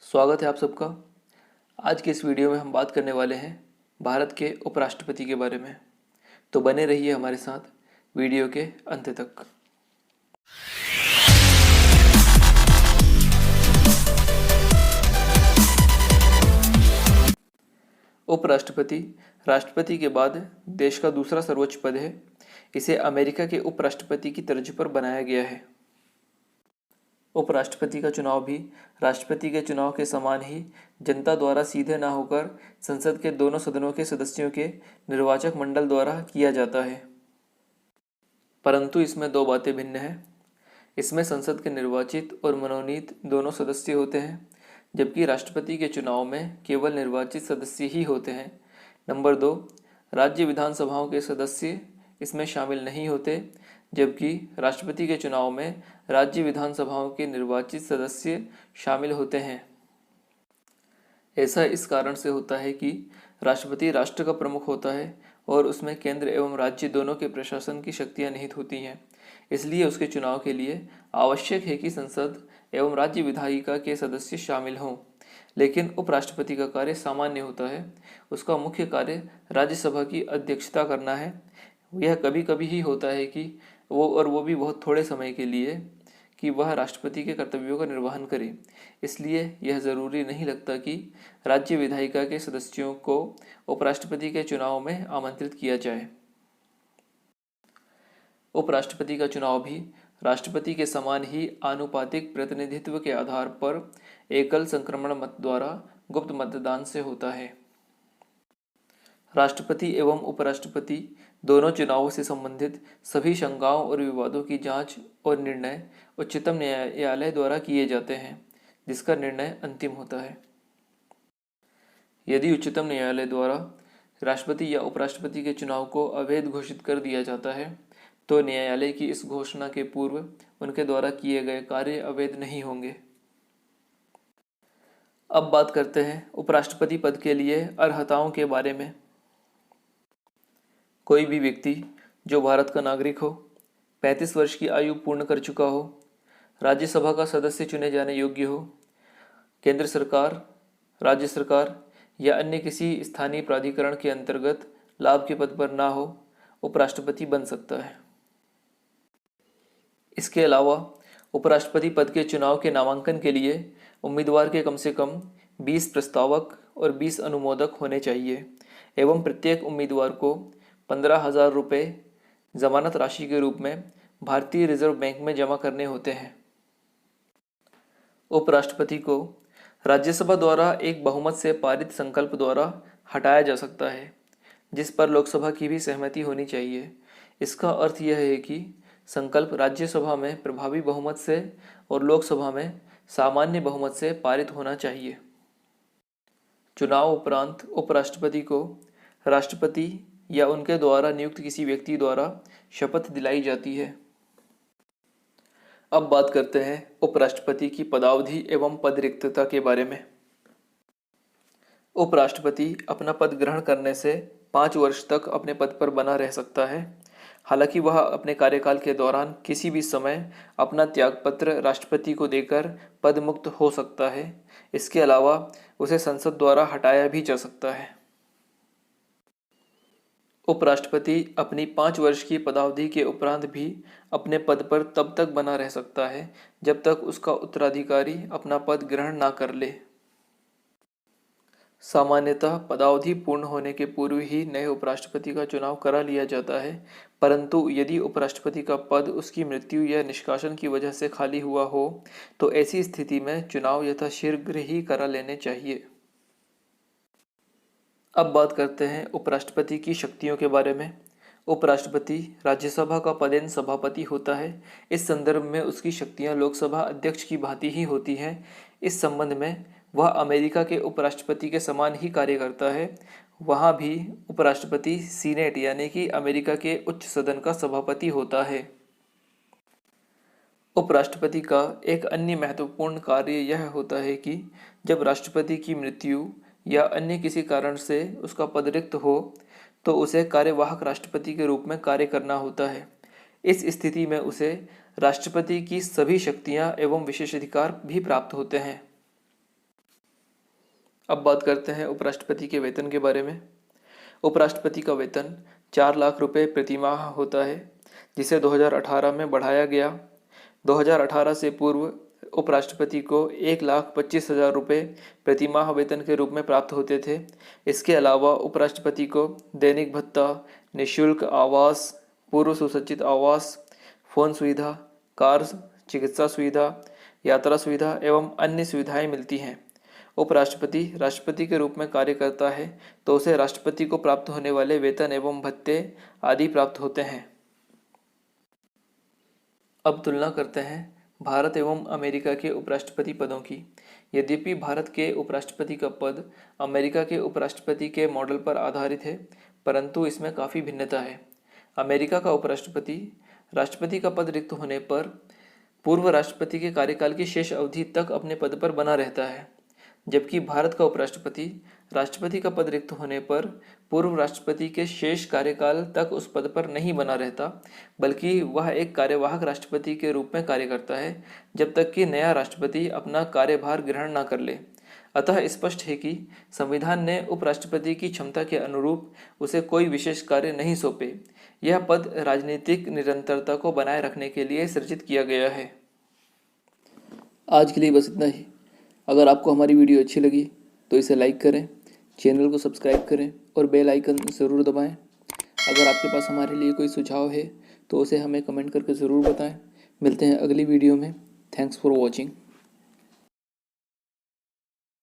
स्वागत है आप सबका। आज के इस वीडियो में हम बात करने वाले हैं भारत के उपराष्ट्रपति के बारे में। तो बने रहिए हमारे साथ वीडियो के अंत तक। उपराष्ट्रपति राष्ट्रपति के बाद देश का दूसरा सर्वोच्च पद है। इसे अमेरिका के उपराष्ट्रपति की तर्ज पर बनाया गया है। उपराष्ट्रपति का चुनाव भी राष्ट्रपति के चुनाव के समान ही जनता द्वारा सीधे न होकर संसद के दोनों सदनों के सदस्यों के निर्वाचक मंडल द्वारा किया जाता है। परंतु इसमें दो बातें भिन्न हैं। इसमें संसद के निर्वाचित और मनोनीत दोनों सदस्य होते हैं, जबकि राष्ट्रपति के चुनाव में केवल निर्वाचित सदस्य ही होते हैं। नंबर 2, राज्य विधानसभाओं के सदस्य इसमें शामिल नहीं होते, जबकि राष्ट्रपति के चुनाव में राज्य विधानसभाओं के निर्वाचित सदस्य शामिल होते हैं। ऐसा इस कारण से होता है कि राष्ट्रपति राष्ट्र का प्रमुख होता है और उसमें केंद्र एवं राज्य दोनों के प्रशासन की शक्तियां निहित होती हैं। इसलिए उसके चुनाव के लिए आवश्यक है कि संसद एवं राज्य विधायिका के सदस्य शामिल हों। लेकिन उपराष्ट्रपति का कार्य सामान्य होता है। उसका मुख्य कार्य राज्यसभा की अध्यक्षता करना है। यह कभी कभी ही होता है कि वो भी बहुत थोड़े समय के लिए कि वह राष्ट्रपति के कर्तव्यों का निर्वहन करे। इसलिए यह जरूरी नहीं लगता कि राज्य विधायिका के सदस्यों को उपराष्ट्रपति के चुनाव में आमंत्रित किया जाए। उपराष्ट्रपति का चुनाव भी राष्ट्रपति के समान ही आनुपातिक प्रतिनिधित्व के आधार पर एकल संक्रमण मत द्वारा गुप्त मतदान से होता है। राष्ट्रपति एवं उपराष्ट्रपति दोनों चुनावों से संबंधित सभी शंकाओं और विवादों की जांच और निर्णय उच्चतम न्यायालय द्वारा किए जाते हैं, जिसका निर्णय अंतिम होता है। यदि उच्चतम न्यायालय द्वारा राष्ट्रपति या उपराष्ट्रपति के चुनाव को अवैध घोषित कर दिया जाता है, तो न्यायालय की इस घोषणा के पूर्व उनके द्वारा किए गए कार्य अवैध नहीं होंगे। अब बात करते हैं उपराष्ट्रपति पद के लिए अर्हताओं के बारे में। कोई भी व्यक्ति जो भारत का नागरिक हो, 35 वर्ष की आयु पूर्ण कर चुका हो, राज्यसभा का सदस्य चुने जाने योग्य हो, केंद्र सरकार, राज्य सरकार या अन्य किसी स्थानीय प्राधिकरण के अंतर्गत लाभ के पद पर ना हो, उपराष्ट्रपति बन सकता है। इसके अलावा उपराष्ट्रपति पद के चुनाव के नामांकन के लिए उम्मीदवार के कम से कम 20 प्रस्तावक और 20 अनुमोदक होने चाहिए एवं प्रत्येक उम्मीदवार को 15,000 रुपये जमानत राशि के रूप में भारतीय रिजर्व बैंक में जमा करने होते हैं। उपराष्ट्रपति को राज्यसभा द्वारा एक बहुमत से पारित संकल्प द्वारा हटाया जा सकता है, जिस पर लोकसभा की भी सहमति होनी चाहिए। इसका अर्थ यह है कि संकल्प राज्यसभा में प्रभावी बहुमत से और लोकसभा में सामान्य बहुमत से पारित होना चाहिए। चुनाव उपरांत उपराष्ट्रपति को राष्ट्रपति या उनके द्वारा नियुक्त किसी व्यक्ति द्वारा शपथ दिलाई जाती है। अब बात करते हैं उपराष्ट्रपति की पदावधि एवं पद रिक्तता के बारे में। उपराष्ट्रपति अपना पद ग्रहण करने से 5 वर्ष तक अपने पद पर बना रह सकता है। हालांकि वह अपने कार्यकाल के दौरान किसी भी समय अपना त्यागपत्र राष्ट्रपति को देकर पद मुक्त हो सकता है। इसके अलावा उसे संसद द्वारा हटाया भी जा सकता है। उपराष्ट्रपति अपनी 5 वर्ष की पदावधि के उपरांत भी अपने पद पर तब तक बना रह सकता है जब तक उसका उत्तराधिकारी अपना पद ग्रहण ना कर ले। सामान्यतः पदावधि पूर्ण होने के पूर्व ही नए उपराष्ट्रपति का चुनाव करा लिया जाता है, परंतु यदि उपराष्ट्रपति का पद उसकी मृत्यु या निष्कासन की वजह से खाली हुआ हो तो ऐसी स्थिति में चुनाव यथाशीघ्र ही करा लेने चाहिए। अब बात करते हैं उपराष्ट्रपति की शक्तियों के बारे में। उपराष्ट्रपति राज्यसभा का पदेन सभापति होता है। इस संदर्भ में उसकी शक्तियां लोकसभा अध्यक्ष की भांति ही होती हैं। इस संबंध में वह अमेरिका के उपराष्ट्रपति के समान ही कार्य करता है। वहाँ भी उपराष्ट्रपति सीनेट यानी कि अमेरिका के उच्च सदन का सभापति होता है। उपराष्ट्रपति का एक अन्य महत्वपूर्ण कार्य यह होता है कि जब राष्ट्रपति की मृत्यु या अन्य किसी कारण से उसका पद रिक्त हो तो उसे कार्यवाहक राष्ट्रपति के रूप में कार्य करना होता है। इस स्थिति में उसे राष्ट्रपति की सभी शक्तियां एवं विशेषाधिकार भी प्राप्त होते हैं। अब बात करते हैं उपराष्ट्रपति के वेतन के बारे में। उपराष्ट्रपति का वेतन 4 लाख रुपए प्रतिमाह होता है, जिसे 2018 में बढ़ाया गया। 2018 से पूर्व उपराष्ट्रपति को 1,25,000 रुपये प्रतिमाह वेतन के रूप में प्राप्त होते थे। इसके अलावा उपराष्ट्रपति को दैनिक भत्ता, निःशुल्क आवास, पूर्व सुसज्जित आवास, फ़ोन सुविधा, कार, चिकित्सा सुविधा, यात्रा सुविधा एवं अन्य सुविधाएं मिलती हैं। उपराष्ट्रपति राष्ट्रपति के रूप में कार्य करता है तो उसे राष्ट्रपति को प्राप्त होने वाले वेतन एवं भत्ते आदि प्राप्त होते हैं। अब तुलना करते हैं भारत एवं अमेरिका के उपराष्ट्रपति पदों की। यद्यपि भारत के उपराष्ट्रपति का पद अमेरिका के उपराष्ट्रपति के मॉडल पर आधारित है, परंतु इसमें काफ़ी भिन्नता है। अमेरिका का उपराष्ट्रपति राष्ट्रपति का पद रिक्त होने पर पूर्व राष्ट्रपति के कार्यकाल की शेष अवधि तक अपने पद पर बना रहता है, जबकि भारत का उपराष्ट्रपति राष्ट्रपति का पद रिक्त होने पर पूर्व राष्ट्रपति के शेष कार्यकाल तक उस पद पर नहीं बना रहता, बल्कि वह एक कार्यवाहक राष्ट्रपति के रूप में कार्य करता है जब तक कि नया राष्ट्रपति अपना कार्यभार ग्रहण न कर ले। अतः स्पष्ट है कि संविधान ने उपराष्ट्रपति की क्षमता के अनुरूप उसे कोई विशेष कार्य नहीं सौंपे। यह पद राजनीतिक निरंतरता को बनाए रखने के लिए सृजित किया गया है। आज के लिए बस इतना ही। अगर आपको हमारी वीडियो अच्छी लगी तो इसे लाइक करें, चैनल को सब्सक्राइब करें और बेल आइकन ज़रूर दबाएं। अगर आपके पास हमारे लिए कोई सुझाव है तो उसे हमें कमेंट करके ज़रूर बताएं। मिलते हैं अगली वीडियो में। Thanks for watching.